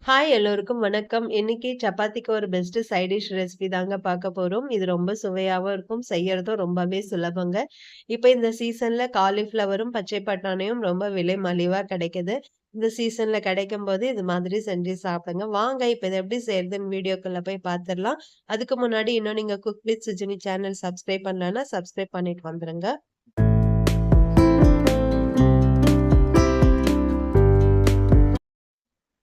Hi எல்லோருக்கும் வணக்கம். இன்னைக்கு சப்பாத்திக்கு ஒரு பெஸ்ட் சைட் டிஷ் ரெசிபி தாங்க பார்க்க போறோம். இது ரொம்ப சுவையாவும் இருக்கும். செய்யறதும் ரொம்பவே சுலபங்க. இப்ப இந்த சீசன்ல காலிஃப்ளவரும், பச்சை பட்டாணியும் ரொம்ப விலை மலிவா கிடைக்குது. இந்த சீசன்ல கிடைக்கும்போது இது மாதிரி செஞ்சு சாப்பிடுங்க. வாங்க இப்ப இத எப்படி செய்றதுன்னு வீடியோக்குள்ள போய் பார்த்துரலாம். அதுக்கு முன்னாடி இன்னும் நீங்க cook with Sujini channel subscribe பண்ணலன்னா சப்ஸ்கிரைப் பண்ணிட்டு வந்துருங்க.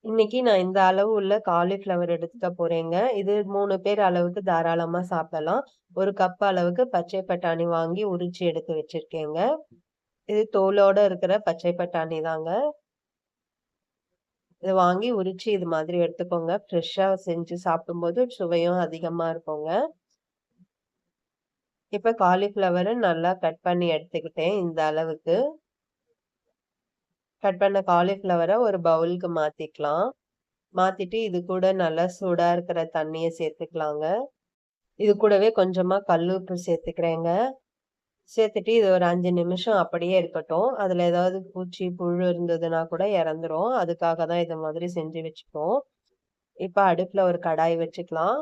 இன்னைக்கு நான் இந்த அளவு உள்ள காலிஃப்ளவர் எடுத்துக்க போறேங்க. இது 3 பேர் அளவுக்கு தாராளமா சாப்பிடலாம். 1 கப் அளவுக்கு பச்சை பட்டாணி வாங்கி உரிச்சு எடுத்து வச்சிருக்கேங்க. இது தோலோட இருக்கிற பச்சை பட்டாணி தாங்க. இத வாங்கி உரிச்சு இது மாதிரி எடுத்துக்கோங்க. ஃப்ரெஷ்ஷா செஞ்சு சாப்பிடும்போது சுவையும் அதிகமா இருக்குங்க. இப்ப காலிஃப்ளவர நல்லா கட் பண்ணி எடுத்துக்கிட்டேன் இந்த அளவுக்கு. கட் பண்ண காலிஃப்ளவர ஒரு பவுலுக்கு மாத்திக்கலாம். மாத்திட்டு இது கூட நல்லா சூடா இருக்கிற தண்ணிய சேர்த்துக்கலாங்க. இது கூடவே கொஞ்சமா கல்லுப்பு சேர்த்துக்கிறேங்க. சேர்த்துட்டு இது ஒரு 5 நிமிஷம் அப்படியே இருக்கட்டும். அதுல ஏதாவது பூச்சி, புழு இருந்ததுன்னா கூட இறந்துரும். அதுக்காக தான் இத மாதிரி செஞ்சு வச்சுப்போம். இப்ப அடுப்புல ஒரு கடாய் வச்சுக்கலாம்.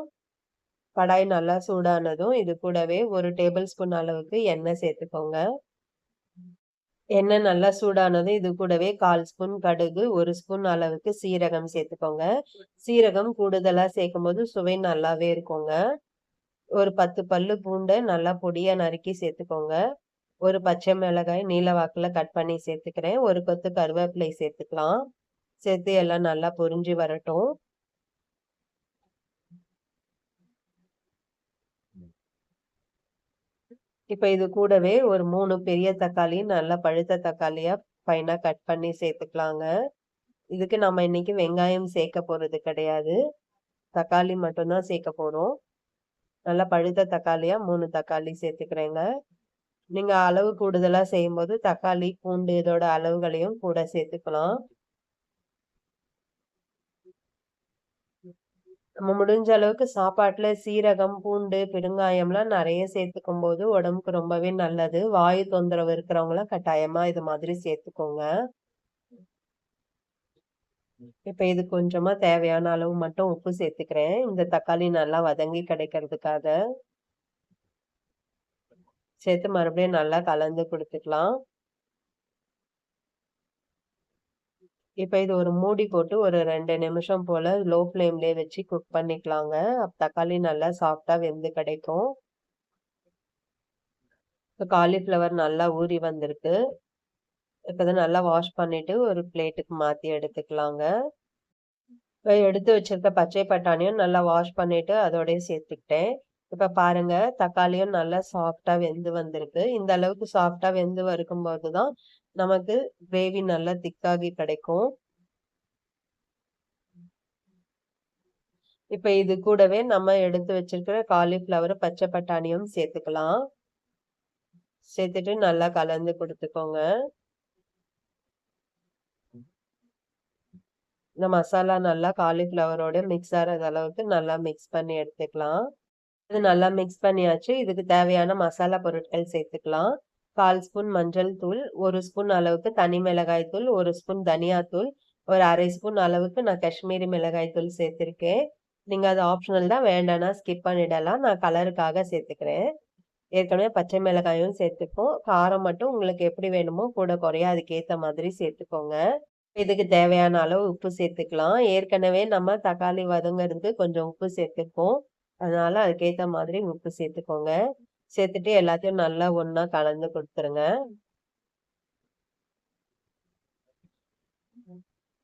கடாய் நல்லா சூடானதும் இது கூடவே 1 டேபிள் ஸ்பூன் அளவுக்கு எண்ணெய் சேர்த்துக்கோங்க. எண்ணெய் நல்லா சூடானதும் இது கூடவே 1/4 ஸ்பூன் கடுகு, 1 ஸ்பூன் அளவுக்கு சீரகம் சேர்த்துக்கோங்க. சீரகம் கூடுதலா சேர்க்கும்போது சுவை நல்லாவே இருக்குங்க. ஒரு 10 பல்லு பூண்ட நல்லா பொடியா நறுக்கி சேர்த்துக்கோங்க. ஒரு பச்சை மிளகாய் நீல வாக்குல கட் பண்ணி சேர்த்துக்கிறேன். ஒரு கொத்து கருவேப்பிலை சேர்த்துக்கலாம். சேர்த்து எல்லாம் நல்லா பொரிஞ்சு வரட்டும். இப்ப இது கூடவே ஒரு 3 பெரிய தக்காளி நல்லா பழுத்த தக்காளியா ஃபைனா கட் பண்ணி சேர்த்துக்கலாங்க. இதுக்கு நம்ம இன்னைக்கு வெங்காயம் சேர்க்க போறது கிடையாது. தக்காளி மட்டும் தான் சேர்க்க போறோம். நல்லா பழுத்த தக்காளியா 3 தக்காளி சேர்த்துக்கிறேங்க. நீங்க அளவு கூடுதலா செய்யும்போது தக்காளி, பூண்டு இதோட அளவுகளையும் கூட சேர்த்துக்கலாம். நம்ம முடிஞ்ச அளவுக்கு சாப்பாட்டுல சீரகம், பூண்டு, பெருங்காயம்லாம் நெறைய சேர்த்துக்கும்போது உடம்புக்கு ரொம்பவே நல்லது. வாயு தொந்தரவு இருக்கிறவங்கலாம் கட்டாயமா இது மாதிரி சேர்த்துக்கோங்க. இப்ப இது கொஞ்சமா தேவையான அளவு மட்டும் உப்பு சேர்த்துக்கிறேன். இந்த தக்காளி நல்லா வதங்கி கிடைக்கிறதுக்காக. சேர்த்து மறுபடியும் நல்லா கலந்து குடுத்துக்கலாம். இப்ப இது ஒரு மூடி போட்டு ஒரு 2 நிமிஷம் போல லோ ஃப்ளேம்லயே வச்சு குக் பண்ணிக்கலாங்க. தக்காளி நல்லா சாஃப்ட்டா வெந்து கிடைக்கும். இப்ப காலிஃப்ளவர் நல்லா ஊறி வந்திருக்கு. இப்ப இத நல்லா வாஷ் பண்ணிட்டு ஒரு பிளேட்டுக்கு மாத்தி எடுத்துக்கலாங்க. இப்ப எடுத்து வச்சிருக்க பச்சை பட்டாணியும் நல்லா வாஷ் பண்ணிட்டு அதோடயே சேர்த்துக்கிட்டேன். இப்ப பாருங்க தக்காளியும் நல்லா சாஃப்ட்டா வெந்து வந்திருக்கு. இந்த அளவுக்கு சாஃப்ட்டா வெந்து வருக்கும்போது தான் நமக்கு கிரேவி நல்லா திக்காகி கிடைக்கும். இப்ப இது கூடவே நம்ம எடுத்து வச்சிருக்கிற காலிஃப்ளவர், பச்சை பட்டாணியும் சேர்த்துக்கலாம். சேர்த்துட்டு நல்லா கலந்து குடுத்துக்கோங்க. இந்த மசாலா நல்லா காலிஃப்ளவரோட மிக்ஸ் ஆகுற அளவுக்கு நல்லா மிக்ஸ் பண்ணி எடுத்துக்கலாம். இது நல்லா மிக்ஸ் பண்ணியாச்சு. இதுக்கு தேவையான மசாலா பொருட்கள் சேர்த்துக்கலாம். 1/4 ஸ்பூன் மஞ்சள் தூள், 1 ஸ்பூன் அளவுக்கு தனி மிளகாய் தூள், 1 ஸ்பூன் தனியா தூள், ஒரு 1/2 ஸ்பூன் அளவுக்கு நான் காஷ்மீரி மிளகாய் தூள் சேர்த்திருக்கேன். நீங்க அது ஆப்ஷனல் தான். வேண்டான்னா ஸ்கிப் பண்ணிடலாம். நான் கலருக்காக சேர்த்துக்கிறேன். ஏற்கனவே பச்சை மிளகாயும் சேர்த்துப்போம். காரம் மட்டும் உங்களுக்கு எப்படி வேணுமோ கூட குறைய அதுக்கேத்த மாதிரி சேர்த்துக்கோங்க. இதுக்கு தேவையான அளவு உப்பு சேர்த்துக்கலாம். ஏற்கனவே நம்ம தக்காளி வதங்குறதுக்கு கொஞ்சம் உப்பு சேர்த்துருக்கோம். அதனால அதுக்கேத்த மாதிரி உப்பு சேர்த்துக்கோங்க. சேர்த்துட்டு எல்லாத்தையும் நல்லா ஒண்ணா கலந்து குடுத்துருங்க.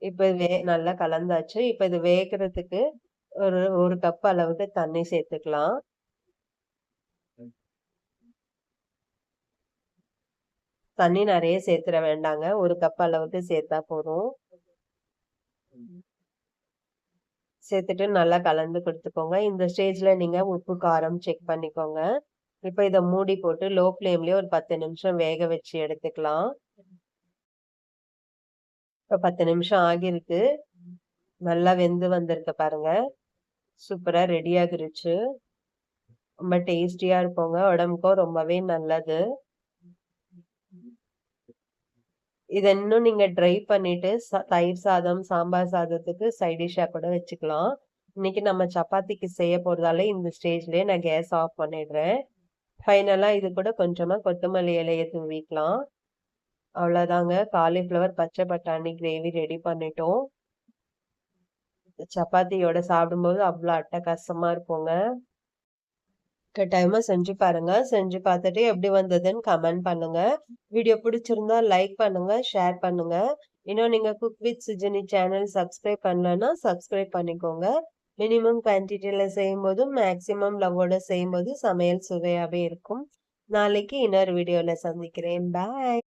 இப்ப நல்லா கலந்தாச்சு. இப்ப இது வேகறதுக்கு ஒரு 1 கப் அளவுக்கு தண்ணி சேர்த்துக்கலாம். தண்ணி நெறைய சேர்த்துற வேண்டாங்க. 1 கப் அளவுக்கு சேர்த்தா போதும். சேர்த்துட்டு நல்லா கலந்து குடுத்துக்கோங்க. இந்த ஸ்டேஜ்ல நீங்க உப்பு, காரம் செக் பண்ணிக்கோங்க. இப்ப இத மூடி போட்டு லோ ஃப்ளேம்லயே ஒரு 10 நிமிஷம் வேக வச்சு எடுத்துக்கலாம். இப்ப 10 நிமிஷம் ஆகிருக்கு. நல்லா வெந்து வந்திருக்கு பாருங்க. சூப்பரா ரெடி ஆகிருச்சு. ரொம்ப டேஸ்டியா இருக்குங்க. உடம்புக்கும் ரொம்பவே நல்லது. இத இன்னும் நீங்க ட்ரை பண்ணிட்டு தயிர் சாதம், சாம்பார் சாதத்துக்கு சைட் டிஷ்ஷா கூட வச்சுக்கலாம். இன்னைக்கு நம்ம சப்பாத்திக்கு செய்ய போறதால இந்த ஸ்டேஜ்லயே நான் கேஸ் ஆஃப் பண்ணிடுறேன். ஃபைனலா இது கூட கொஞ்சமா கொத்தமல்லி இலைய தூவிக்கலாம். அவ்வளோதாங்க. காலிஃப்ளவர் பச்சை பட்டாணி கிரேவி ரெடி பண்ணிட்டோம். சப்பாத்தியோட சாப்பிடும்போது அவ்ளோ அட்டகாசமா இருக்குங்க. கட்டாயமா செஞ்சு பாருங்க. செஞ்சு பார்த்துட்டு எப்படி வந்ததுன்னு கமெண்ட் பண்ணுங்க. வீடியோ பிடிச்சிருந்தா லைக் பண்ணுங்க, ஷேர் பண்ணுங்க. இன்னும் நீங்க cook with Sujini channel subscribe பண்ணலன்னா சப்ஸ்கிரைப் பண்ணிக்கோங்க. மினிமம் குவான்டிட்டில செய்யும்போது மேக்ஸிமம் லவ்வோட செய்யும்போது சமையல் சுவையாவே இருக்கும். நாளைக்கு இன்னொரு வீடியோல சந்திக்கிறேன். பாய்.